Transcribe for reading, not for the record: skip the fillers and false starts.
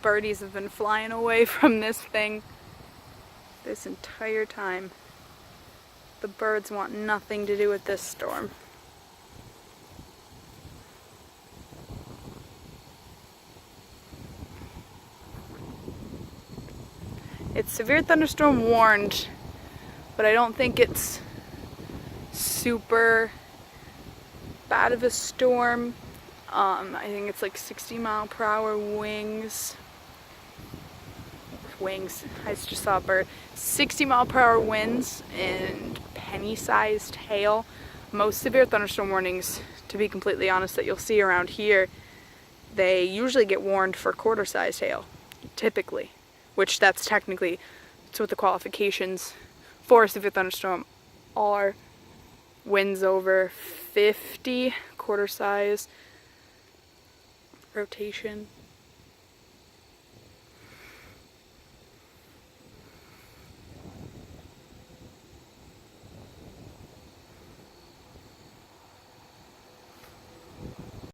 Birdies have been flying away from this thing this entire time. The birds want nothing to do with this storm. It's severe thunderstorm warned, but I don't think it's super bad of a storm. I think it's like 60-mile-per-hour winds. I just saw a bird. 60-mile-per-hour winds and penny-sized hail. Most severe thunderstorm warnings, to be completely honest, that you'll see around here, they usually get warned for quarter-sized hail, typically. Which that's technically, it's what the qualifications for a severe thunderstorm are. Winds over 50, quarter size, rotation.